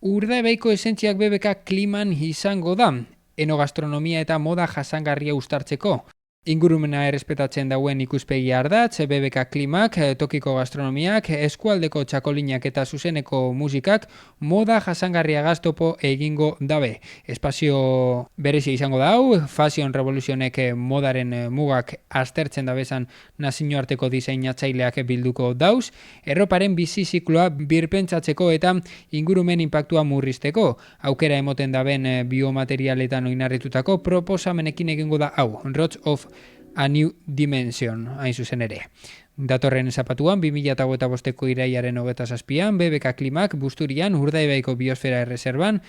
Urdaibaiko esentziak BBK kliman izango da, enogastronomia eta moda jasangarria uztartzeko. Ingurumena errespetatzen dauen ikuspegi ardatz, BBK klimak, tokiko gastronomiak, eskualdeko txakolinak eta zuzeneko musikak moda jasangarria gaztopo egingo dabe. Espazio berezia izango da hau, Fashion Revolutionek modaren mugak aztertzen dabezan nazioarteko diseinatzaileak bilduko dauz, erroparen bizi zikloa birpentsatzeko eta ingurumen inpaktua murrizteko, aukera emoten daben biomaterialetan oinarritutako proposamenekin egingo da hau, Roads of A New Dimension, hain zuzen ere. Datorren zapatuan, 2025ko iraiaren 27an, BBK klimak Busturian Urdaibaiko biosfera erreserban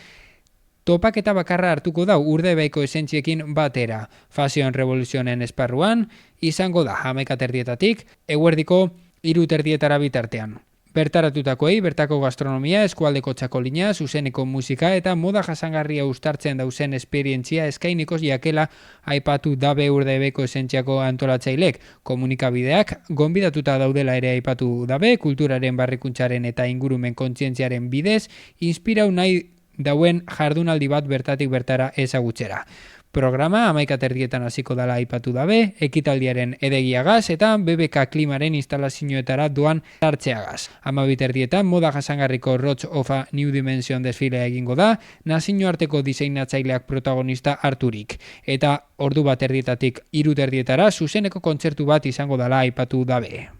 topaketa bakarra hartuko da Urdaibaiko esentziekin batera. Fashion Revolutionen esparruan izango da 11:00 eguerdiko 3:00 bitartean. Bertaratutakoei bertako gastronomia, eskualdeko txakolina, zuzeneko musika eta moda jasangarria uztartzen dauzen esperientzia eskainiko jakela aipatu dabe Urdaibaiko esentziako antolatzailek. Komunikabideak gonbidatuta daudela ere aipatu dabe, kulturaren barrikuntzaren eta ingurumen kontzientziaren bidez, inspirau nahi dauen jardunaldi bat bertatik bertara ezagutzera. Programa 11:00 hasiko dela aipatu dabe, ekitaldiaren edegiagaz eta BBK klimaren instalazioetara doan hartzeagaz. 12:00 moda jasangarriko Roads of a New Dimension desfilea egingo da, nazioarteko diseinatzaileak protagonista harturik. Eta ordu 1:00 3:00 zuzeneko kontzertu bat izango dela aipatu dabe.